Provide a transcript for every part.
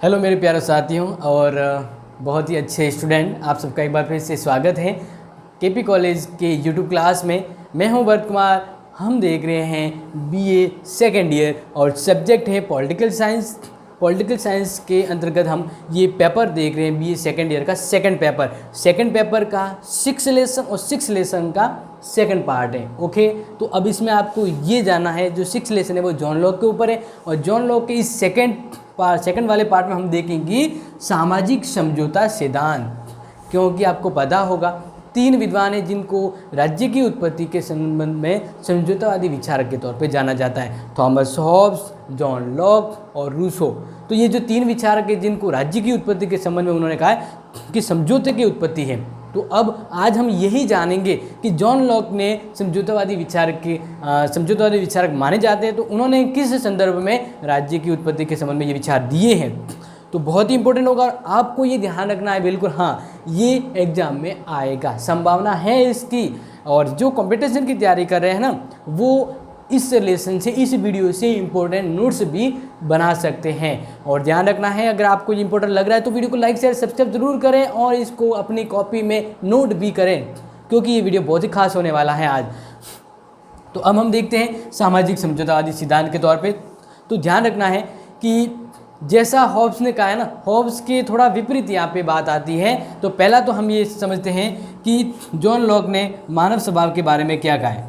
Hello मेरे प्यारे साथियों और बहुत ही अच्छे स्टूडेंट, आप सबका एक बार फिर से स्वागत है केपी कॉलेज के यूट्यूब क्लास में। मैं हूं भरत कुमार। हम देख रहे हैं बीए सेकेंड ईयर और सब्जेक्ट है पॉलिटिकल साइंस। पॉलिटिकल साइंस के अंतर्गत हम ये पेपर देख रहे हैं, बीए सेकेंड ईयर का सेकेंड पेपर का 6 लेसन और 6 लेसन का सेकंड पार्ट है। ओके, तो अब इसमें आपको ये जानना है, जो 6 लेसन है वो जॉन लॉक के ऊपर है और जॉन लॉक के इस सेकंड वाले पार्ट में हम देखेंगे सामाजिक समझौता सिद्धांत। क्योंकि आपको पता होगा 3 विद्वान हैं जिनको राज्य की उत्पत्ति के संबंध में समझौतावादी विचारक के तौर पे जाना जाता है, थॉमस हॉब्स, जॉन लॉक और रूसो। तो ये जो 3 विचारक हैं जिनको राज्य की उत्पत्ति के संबंध में उन्होंने कहा है कि समझौते की उत्पत्ति है। तो अब आज हम यही जानेंगे कि जॉन लॉक ने समझौतावादी विचारक माने जाते हैं, तो उन्होंने किस संदर्भ में राज्य की उत्पत्ति के संबंध में ये विचार दिए हैं। तो बहुत ही इंपॉर्टेंट होगा और आपको ये ध्यान रखना है बिल्कुल, हाँ ये एग्जाम में आएगा, संभावना है इसकी। और जो कंपटीशन की तैयारी कर रहे हैं ना, वो इस लेसन से, इस वीडियो से इंपॉर्टेंट नोट्स भी बना सकते हैं। और ध्यान रखना है, अगर आपको ये इंपॉर्टेंट लग रहा है तो वीडियो को लाइक शेयर सब्सक्राइब जरूर करें और इसको अपनी कॉपी में नोट भी करें, क्योंकि ये वीडियो बहुत ही खास होने वाला है आज। तो अब हम देखते हैं सामाजिक समझौतावादी सिद्धांत के तौर पे। तो ध्यान रखना है कि जैसा हॉब्स ने कहा है ना, हॉब्स के थोड़ा विपरीत यहाँ पे बात आती है। तो पहला तो हम ये समझते हैं कि जॉन लॉक ने मानव स्वभाव के बारे में क्या कहा है।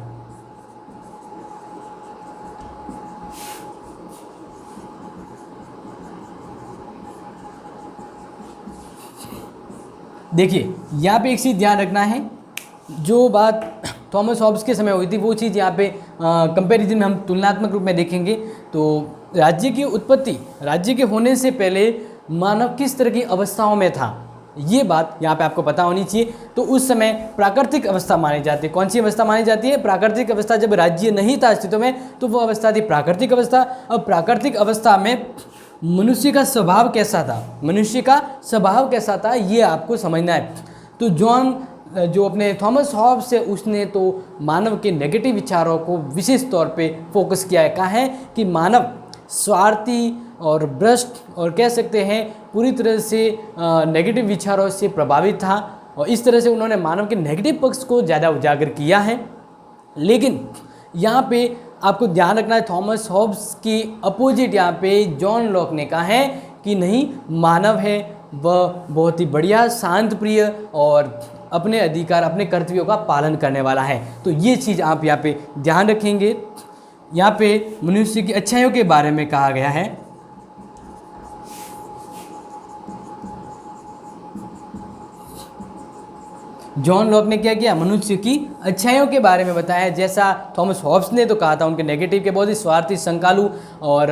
देखिए यहाँ पे एक चीज़ ध्यान रखना है, जो बात थॉमस हॉब्स के समय हुई थी वो चीज़ यहाँ पे कंपैरिजन में हम तुलनात्मक रूप में देखेंगे। तो राज्य की उत्पत्ति, राज्य के होने से पहले मानव किस तरह की अवस्थाओं में था, ये बात यहाँ पे आपको पता होनी चाहिए। तो उस समय प्राकृतिक अवस्था मानी जाती है। कौन सी अवस्था मानी जाती है? प्राकृतिक अवस्था। जब राज्य नहीं था अस्तित्व में तो वो अवस्था थी प्राकृतिक अवस्था। अब प्राकृतिक अवस्था में मनुष्य का स्वभाव कैसा था, ये आपको समझना है। तो जो अपने थॉमस हॉब्स है, उसने तो मानव के नेगेटिव विचारों को विशेष तौर पे फोकस किया है। कहा है कि मानव स्वार्थी और भ्रष्ट और कह सकते हैं पूरी तरह से नेगेटिव विचारों से प्रभावित था, और इस तरह से उन्होंने मानव के नेगेटिव पक्ष को ज़्यादा उजागर किया है। लेकिन यहाँ पे आपको ध्यान रखना है, थॉमस हॉब्स की अपोजिट यहाँ पे जॉन लॉक ने कहा है कि नहीं, मानव है वह बहुत ही बढ़िया, शांत प्रिय और अपने अधिकार, अपने कर्तव्यों का पालन करने वाला है। तो ये चीज़ आप यहाँ पे ध्यान रखेंगे। यहाँ पे मनुष्य की अच्छाइयों के बारे में कहा गया है। जॉन लॉक ने क्या किया? मनुष्य की अच्छाइयों के बारे में बताया। जैसा थॉमस हॉब्स ने तो कहा था उनके नेगेटिव के, बहुत ही स्वार्थी, संकालू और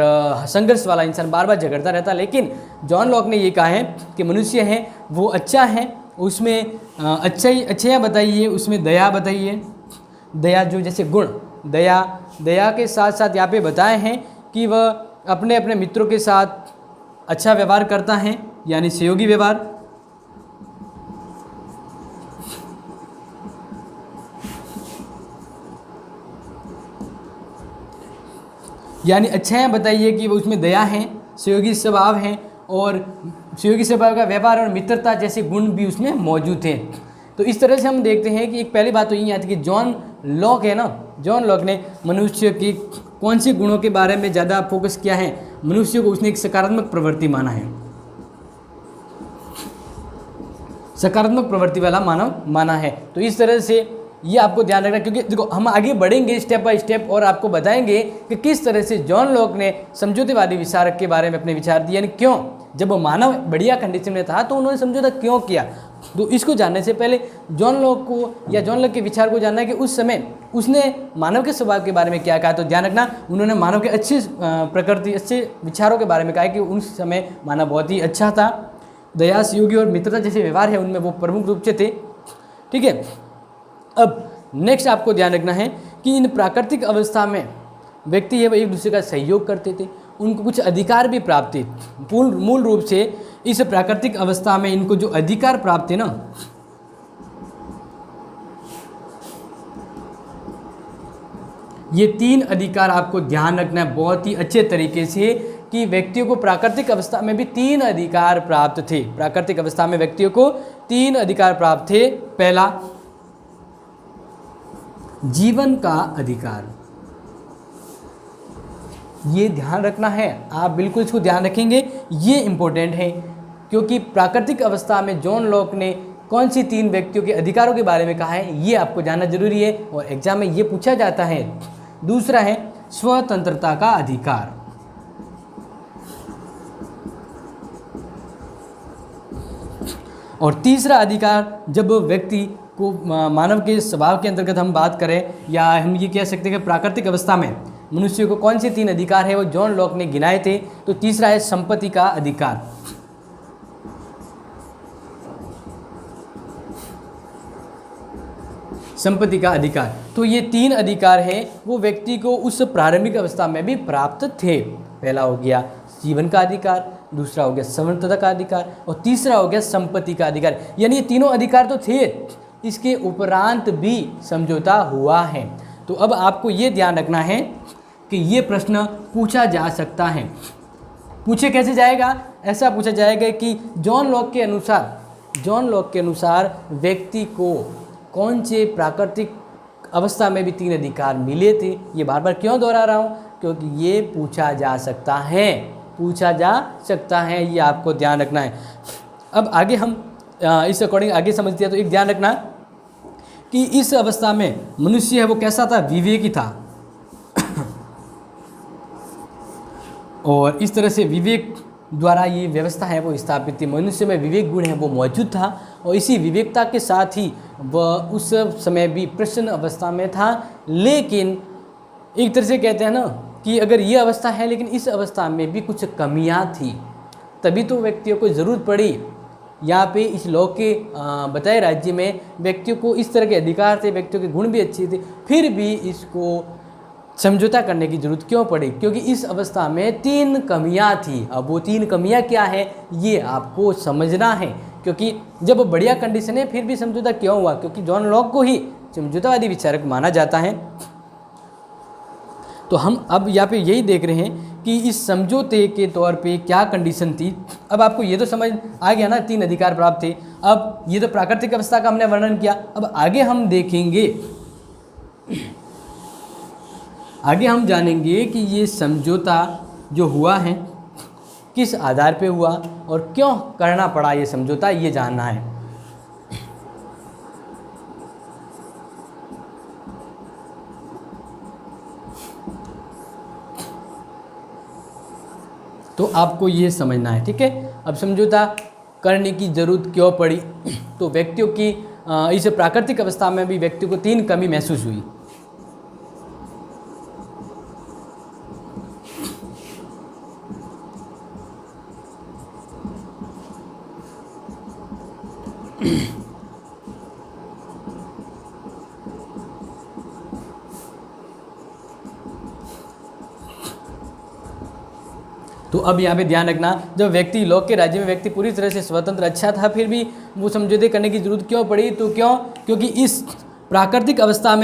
संघर्ष वाला इंसान, बार बार झगड़ता रहता। लेकिन जॉन लॉक ने ये कहा है कि मनुष्य है वो अच्छा है, उसमें अच्छाइयाँ बताइए, उसमें दया बताइए। दया जो जैसे गुण, दया के साथ साथ यहाँ पे बताए हैं कि वह अपने अपने मित्रों के साथ अच्छा व्यवहार करता है, यानी सहयोगी व्यवहार। यानी अच्छाइयाँ बताइए कि वो उसमें दया है, सहयोगी स्वभाव है और सहयोगी स्वभाव का व्यवहार और मित्रता जैसे गुण भी उसमें मौजूद थे। तो इस तरह से हम देखते हैं कि एक पहली बात तो यही आती है कि जॉन लॉक है ना, जॉन लॉक ने मनुष्य की कौन से गुणों के बारे में ज़्यादा फोकस किया है? मनुष्य को उसने एक सकारात्मक प्रवृत्ति माना है, सकारात्मक प्रवृत्ति वाला मानव माना है। तो इस तरह से ये आपको ध्यान रखना, क्योंकि देखो हम आगे बढ़ेंगे स्टेप बाय स्टेप और आपको बताएंगे कि किस तरह से जॉन लॉक ने समझौतेवादी विचारक के बारे में अपने विचार दिए, यानी क्यों, जब मानव बढ़िया कंडीशन में था तो उन्होंने समझौता क्यों किया। तो इसको जानने से पहले जॉन लॉक को या जॉन लॉक के विचार को जानना है कि उस समय उसने मानव के स्वभाव के बारे में क्या कहा। तो ध्यान रखना, उन्होंने मानव के अच्छे प्रकृति, अच्छे विचारों के बारे में कहा कि उस समय मानव बहुत ही अच्छा था, दया, सहयोगी और मित्रता जैसे व्यवहार है उनमें वो प्रमुख रूप से थे। ठीक है, अब नेक्स्ट आपको ध्यान रखना है कि इन प्राकृतिक अवस्था में व्यक्ति है वह एक दूसरे का सहयोग करते थे, उनको कुछ अधिकार भी प्राप्त थे। मूल रूप से इस प्राकृतिक अवस्था में इनको जो अधिकार प्राप्त थे ना, ये 3 अधिकार आपको ध्यान रखना है बहुत ही अच्छे तरीके से कि व्यक्तियों को प्राकृतिक अवस्था में भी 3 अधिकार प्राप्त थे। प्राकृतिक अवस्था में व्यक्तियों को 3 अधिकार प्राप्त थे। पहला, जीवन का अधिकार। ये ध्यान रखना है, आप बिल्कुल इसको ध्यान रखेंगे, ये इंपॉर्टेंट है, क्योंकि प्राकृतिक अवस्था में जॉन लॉक ने कौन सी 3 व्यक्तियों के अधिकारों के बारे में कहा है, ये आपको जानना जरूरी है और एग्जाम में ये पूछा जाता है। दूसरा है स्वतंत्रता का अधिकार। और तीसरा अधिकार, जब व्यक्ति को मानव के स्वभाव के अंतर्गत हम बात करें, या हम ये कह सकते हैं कि प्राकृतिक अवस्था में मनुष्य को कौन से 3 अधिकार है, वो जॉन लॉक ने गिनाए थे। तो तीसरा है संपत्ति का अधिकार। संपत्ति का अधिकार। तो ये 3 अधिकार है, वो व्यक्ति को उस प्रारंभिक अवस्था में भी प्राप्त थे। पहला हो गया जीवन का अधिकार, दूसरा हो गया स्वतंत्रता का अधिकार और तीसरा हो गया संपत्ति का अधिकार। यानी ये तीनों अधिकार तो थे, इसके उपरांत भी समझौता हुआ है। तो अब आपको ये ध्यान रखना है कि ये प्रश्न पूछा जा सकता है। पूछे कैसे जाएगा? ऐसा पूछा जाएगा कि जॉन लॉक के अनुसार व्यक्ति को कौन से प्राकृतिक अवस्था में भी 3 अधिकार मिले थे। ये बार बार क्यों दोहरा रहा हूँ? क्योंकि ये पूछा जा सकता है, ये आपको ध्यान रखना है। अब आगे हम इस अकॉर्डिंग आगे समझते हैं। तो एक ध्यान रखना कि इस अवस्था में मनुष्य है वो कैसा था? विवेकी था। और इस तरह से विवेक द्वारा ये व्यवस्था है वो स्थापित थी। मनुष्य में विवेक गुण है वो मौजूद था और इसी विवेकता के साथ ही वह उस समय भी प्रसन्न अवस्था में था। लेकिन एक तरह से कहते हैं ना कि अगर ये अवस्था है लेकिन इस अवस्था में भी कुछ कमियां थी, तभी तो व्यक्तियों को ज़रूरत पड़ी। यहाँ पे इस लॉ के बताए राज्य में व्यक्तियों को इस तरह के अधिकार थे, व्यक्तियों के गुण भी अच्छे थे, फिर भी इसको समझौता करने की ज़रूरत क्यों पड़ी? क्योंकि इस अवस्था में 3 कमियां थी। अब वो 3 कमियां क्या है ये आपको समझना है, क्योंकि जब बढ़िया कंडीशन है फिर भी समझौता क्यों हुआ? क्योंकि जॉन लॉक को ही समझौतावादी विचारक माना जाता है। तो हम अब यहाँ पे यही देख रहे हैं कि इस समझौते के तौर पे क्या कंडीशन थी। अब आपको ये तो समझ आ गया ना, 3 अधिकार प्राप्त थे। अब ये तो प्राकृतिक अवस्था का हमने वर्णन किया। अब आगे हम देखेंगे, आगे हम जानेंगे कि ये समझौता जो हुआ है किस आधार पे हुआ और क्यों करना पड़ा ये समझौता, ये जानना है। तो आपको ये समझना है, ठीक है। अब समझौता करने की ज़रूरत क्यों पड़ी? तो व्यक्तियों की इस प्राकृतिक अवस्था में भी व्यक्तियों को 3 कमी महसूस हुई। तो अब यहाँ पे ध्यान रखना, जब व्यक्ति लॉक के राज्य में व्यक्ति पूरी तरह से स्वतंत्र अच्छा था, फिर भी वो समझौते करने की ज़रूरत क्यों पड़ी? तो क्यों? क्योंकि इस प्राकृतिक अवस्था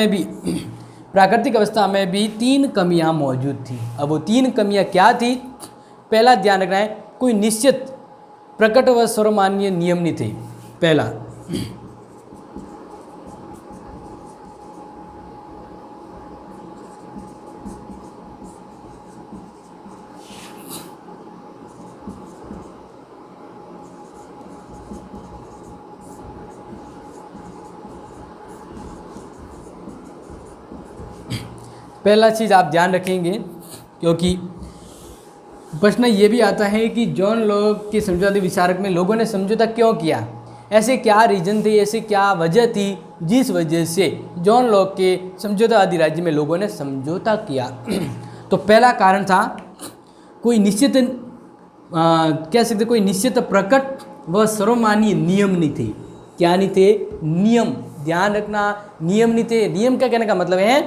में भी 3 कमियां मौजूद थी। अब वो 3 कमियां क्या थी? पहला ध्यान रखना है, कोई निश्चित प्रकट व सर्वमान्य नियम नहीं थे। पहला, पहला चीज़ आप ध्यान रखेंगे, क्योंकि प्रश्न ये भी आता है कि जॉन लॉक के समझौता विचारक में लोगों ने समझौता क्यों किया? ऐसे क्या रीजन थे, ऐसे क्या वजह थी जिस वजह से जॉन लॉक के समझौतावादी राज्य में लोगों ने समझौता किया? तो पहला कारण था कोई निश्चित कह सकते कोई निश्चित प्रकट व सर्वमान्य नियम नहीं थे। क्या नहीं थे? नियम। ध्यान रखना, नियम नहीं थे। नियम क्या कहने का मतलब है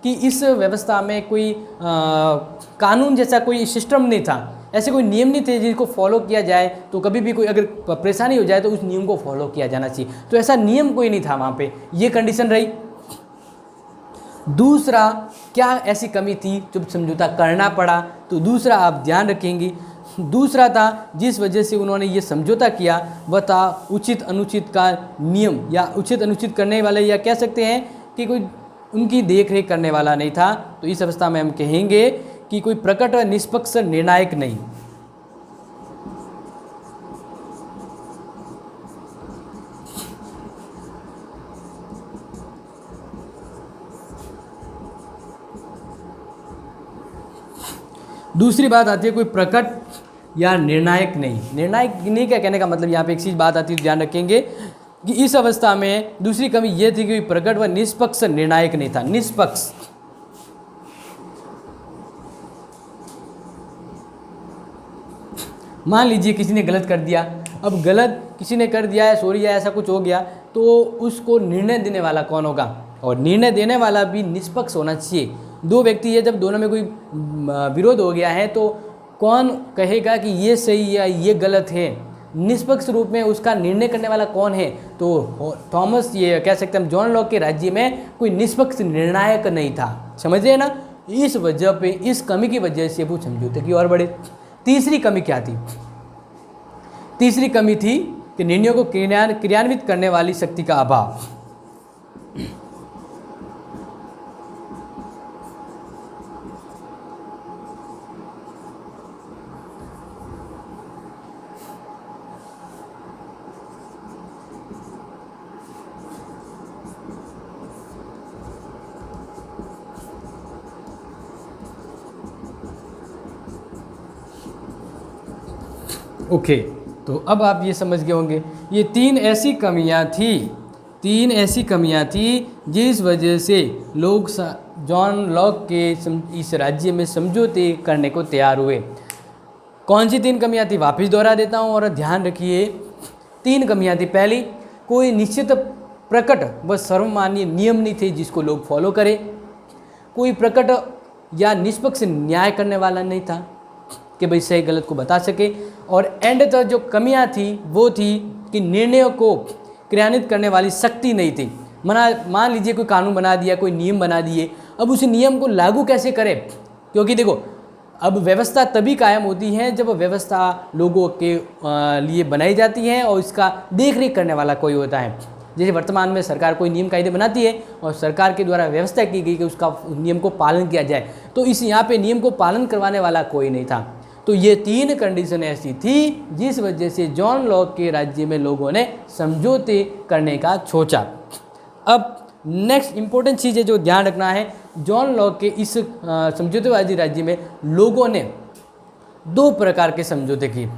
कि इस व्यवस्था में कोई कानून जैसा कोई सिस्टम नहीं था, ऐसे कोई नियम नहीं थे जिसको फॉलो किया जाए तो कभी भी कोई अगर परेशानी हो जाए तो उस नियम को फॉलो किया जाना चाहिए। तो ऐसा नियम कोई नहीं था वहाँ पे, ये कंडीशन रही। दूसरा, क्या ऐसी कमी थी जब समझौता करना पड़ा? तो तो दूसरा आप ध्यान रखेंगे। दूसरा था जिस वजह से उन्होंने ये समझौता किया वह था उचित अनुचित का नियम, या उचित अनुचित करने वाले, या कह सकते हैं कि कोई उनकी देख रेख करने वाला नहीं था। तो इस अवस्था में हम कहेंगे कि कोई प्रकट और निष्पक्ष निर्णायक नहीं। दूसरी बात आती है कोई प्रकट या निर्णायक नहीं। निर्णायक नहीं क्या कहने का मतलब, यहाँ पे एक चीज़ बात आती है, ध्यान रखेंगे कि इस अवस्था में दूसरी कमी यह थी कि कोई प्रकट व निष्पक्ष निर्णायक नहीं था। निष्पक्ष, मान लीजिए किसी ने गलत कर दिया, अब गलत किसी ने कर दिया है, सॉरी या ऐसा कुछ हो गया, तो उसको निर्णय देने वाला कौन होगा, और निर्णय देने वाला भी निष्पक्ष होना चाहिए। दो व्यक्ति है, जब दोनों में कोई विरोध हो गया है तो कौन कहेगा कि ये सही है ये गलत है, निष्पक्ष रूप में उसका निर्णय करने वाला कौन है। तो थॉमस, ये कह सकते हैं जॉन लॉक के राज्य में कोई निष्पक्ष निर्णायक नहीं था। समझ रहे ना, इस वजह पे, इस कमी की वजह से वो समझौते की ओर बढ़े। तीसरी कमी क्या थी? तीसरी कमी थी कि निर्णयों को क्रियान्वित करने वाली शक्ति का अभाव। ओके, तो अब आप ये समझ गए होंगे, ये तीन ऐसी कमियां थी जिस वजह से लोग जॉन लॉक के इस राज्य में समझौते करने को तैयार हुए। कौन सी तीन कमियां थी? वापस दोहरा देता हूँ और ध्यान रखिए। तीन कमियां थी। पहली, कोई निश्चित प्रकट व सर्वमान्य नियम नहीं थे जिसको लोग फॉलो करें। कोई प्रकट या निष्पक्ष न्याय करने वाला नहीं था कि भाई सही गलत को बता सके। और एंड तक जो कमियां थी वो थी कि निर्णयों को क्रियान्वित करने वाली शक्ति नहीं थी। मान लीजिए कोई कानून बना दिया, कोई नियम बना दिए, अब उस नियम को लागू कैसे करें? क्योंकि देखो, अब व्यवस्था तभी कायम होती है जब व्यवस्था लोगों के लिए बनाई जाती है और इसका देख रेख करने वाला कोई होता है। जैसे वर्तमान में सरकार कोई नियम कायदे बनाती है और सरकार के द्वारा व्यवस्था की गई कि उसका नियम को पालन किया जाए, तो इस यहाँ पे नियम को पालन करवाने वाला कोई नहीं था। तो ये तीन कंडीशन ऐसी थी जिस वजह से जॉन लॉक के राज्य में लोगों ने समझौते करने का सोचा। अब नेक्स्ट इंपॉर्टेंट चीज़ है जो ध्यान रखना है, जॉन लॉक के इस समझौतेबाजी राज्य में लोगों ने दो प्रकार के समझौते किए।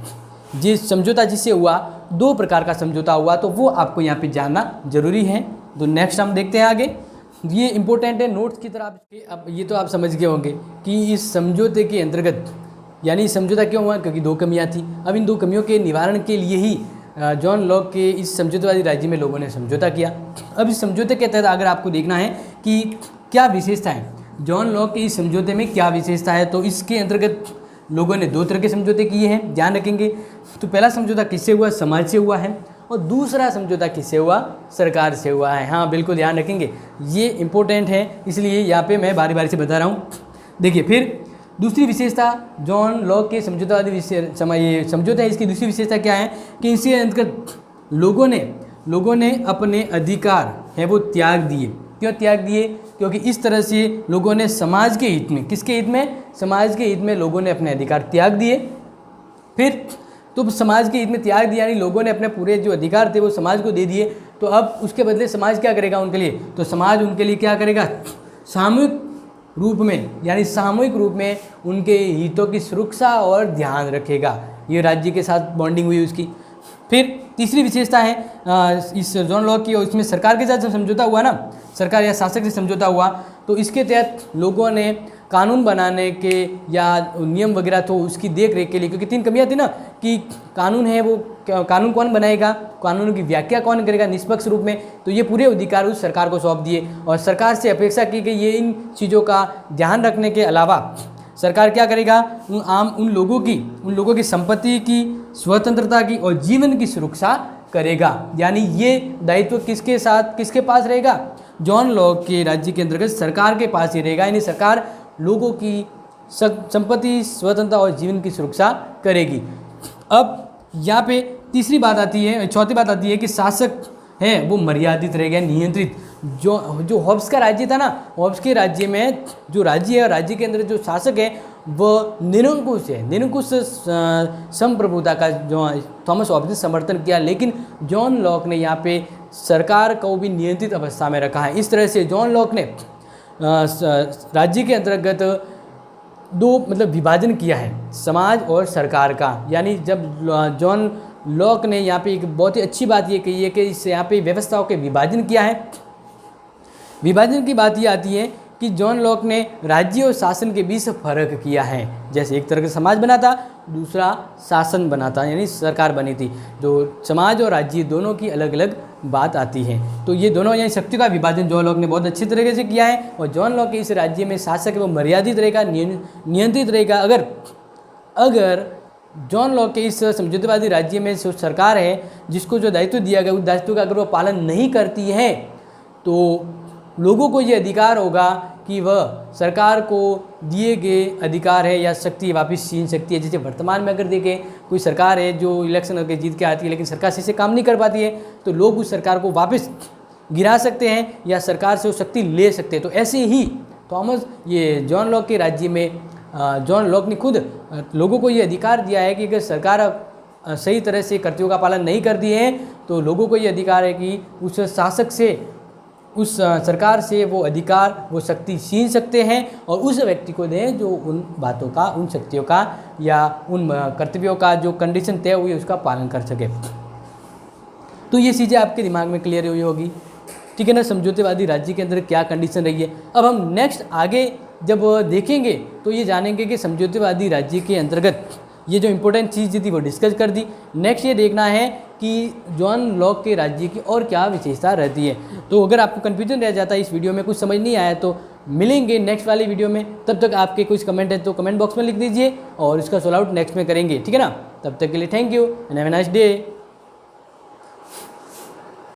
जिस समझौता जिससे हुआ, दो प्रकार का समझौता हुआ, तो वो आपको यहाँ पे जानना जरूरी है। तो नेक्स्ट हम देखते हैं आगे, ये इंपॉर्टेंट है नोट्स की तरह। अब ये तो आप समझ गए होंगे कि इस समझौते के अंतर्गत, यानी समझौता क्यों हुआ? क्योंकि दो कमियां थी। अब इन दो कमियों के निवारण के लिए ही जॉन लॉक के इस समझौतेवादी राज्य में लोगों ने समझौता किया। अब इस समझौते के तहत अगर आपको देखना है कि क्या विशेषता है, जॉन लॉक के इस समझौते में क्या विशेषता है, तो इसके अंतर्गत लोगों ने दो तरह के समझौते किए हैं, ध्यान रखेंगे। तो पहला समझौता किससे हुआ? समाज से हुआ है, और दूसरा समझौता किससे हुआ? सरकार से हुआ है। हाँ बिल्कुल ध्यान रखेंगे, ये इंपॉर्टेंट है, इसलिए यहाँ पे मैं बारी बारी से बता रहा हूँ। देखिए, फिर दूसरी विशेषता जॉन लॉक के समझौतावादी समझौता है, इसकी दूसरी विशेषता क्या है कि इसके अंतर्गत लोगों ने अपने अधिकार है वो त्याग दिए। क्यों त्याग दिए? क्योंकि इस तरह से लोगों ने समाज के हित में, किसके हित में? समाज के हित में लोगों ने अपने अधिकार त्याग दिए। फिर तो समाज के हित में त्याग दिया, यानी लोगों ने अपने पूरे जो अधिकार थे वो समाज को दे दिए। तो अब उसके बदले समाज क्या करेगा उनके लिए? तो समाज उनके लिए क्या करेगा? सामूहिक रूप में, यानी सामूहिक रूप में उनके हितों की सुरक्षा और ध्यान रखेगा। ये राज्य के साथ बॉन्डिंग हुई उसकी। फिर तीसरी विशेषता है इस जॉन लॉक की, और इसमें सरकार के साथ जब समझौता हुआ ना, सरकार या शासक से समझौता हुआ, तो इसके तहत लोगों ने कानून बनाने के या नियम वगैरह तो उसकी देख रेख के लिए, क्योंकि तीन कमियां थी ना कि कानून है वो कानून कौन बनाएगा, कानून की व्याख्या कौन करेगा निष्पक्ष रूप में, तो ये पूरे अधिकार उस सरकार को सौंप दिए। और सरकार से अपेक्षा की गई ये इन चीज़ों का ध्यान रखने के अलावा सरकार क्या करेगा? उन लोगों की संपत्ति की, स्वतंत्रता की और जीवन की सुरक्षा करेगा। यानी ये दायित्व किसके पास रहेगा? जॉन लॉक के राज्य के अंतर्गत सरकार के पास ही रहेगा। यानी सरकार लोगों की संपत्ति, स्वतंत्रता और जीवन की सुरक्षा करेगी। अब यहाँ पे तीसरी बात आती है, चौथी बात आती है कि शासक है वो मर्यादित रहेगा, नियंत्रित। जो हॉब्स का राज्य था ना, हॉब्स के राज्य में जो राज्य है और राज्य के अंदर जो शासक है वो निरंकुश है। निरंकुश संप्रभुता का जो थॉमस हॉब्स ने समर्थन किया, लेकिन जॉन लॉक ने यहाँ पे सरकार को भी नियंत्रित अवस्था में रखा है। इस तरह से जॉन लॉक ने राज्य के अंतर्गत दो मतलब विभाजन किया है, समाज और सरकार का। यानी जब जॉन लॉक ने यहाँ पे एक बहुत ही अच्छी बात ये कही है कि इस यहाँ पे व्यवस्थाओं के विभाजन किया है। विभाजन की बात ये आती है कि जॉन लॉक ने राज्य और शासन के बीच फर्क किया है। जैसे एक तरह का समाज बना था, दूसरा शासन बना था, यानी सरकार बनी थी। जो समाज और राज्य दोनों की अलग अलग बात आती है। तो ये दोनों यानी शक्ति का विभाजन जॉन लॉक ने बहुत अच्छी तरीके से किया है। और जॉन लॉक के इस राज्य में शासक वो मर्यादित रहेगा, नियंत्रित रहेगा। अगर जॉन लॉक के इस समझौतेवादी राज्य में जो सरकार है, जिसको जो दायित्व दिया गया, उस दायित्व का अगर वो पालन नहीं करती है तो लोगों को ये अधिकार होगा कि वह सरकार को दिए गए अधिकार है या शक्ति वापस छीन सकती है। जैसे वर्तमान में अगर देखें, कोई सरकार है जो इलेक्शन होकर जीत के आती है, लेकिन सरकार से काम नहीं कर पाती है, तो लोग उस सरकार को वापस गिरा सकते हैं या सरकार से वो शक्ति ले सकते हैं। तो ऐसे ही जॉन लॉक के राज्य में जॉन लॉक ने खुद लोगों को ये अधिकार दिया है कि अगर सरकार सही तरह से कर्तव्यों का पालन नहीं करती है तो लोगों को ये अधिकार है कि उस शासक से, उस सरकार से वो अधिकार, वो शक्ति छीन सकते हैं और उस व्यक्ति को दें जो उन बातों का, उन शक्तियों का या उन कर्तव्यों का जो कंडीशन तय हुई है उसका पालन कर सके। तो ये चीज़ें आपके दिमाग में क्लियर हुई होगी, ठीक है ना। समझौतेवादी राज्य के अंदर क्या कंडीशन रही है। अब हम नेक्स्ट आगे जब देखेंगे तो ये जानेंगे कि समझौतेवादी राज्य के अंतर्गत ये जो इम्पोर्टेंट चीज़ थी वो डिस्कस कर दी। नेक्स्ट ये देखना है कि जॉन लॉक के राज्य की और क्या विशेषता रहती है। तो अगर आपको कन्फ्यूजन रह जाता है, इस वीडियो में कुछ समझ नहीं आया, तो मिलेंगे नेक्स्ट वाली वीडियो में। तब तक आपके कुछ कमेंट है तो कमेंट बॉक्स में लिख दीजिए और इसका सॉल्व आउट नेक्स्ट में करेंगे, ठीक है ना। तब तक के लिए thank you and have a nice day.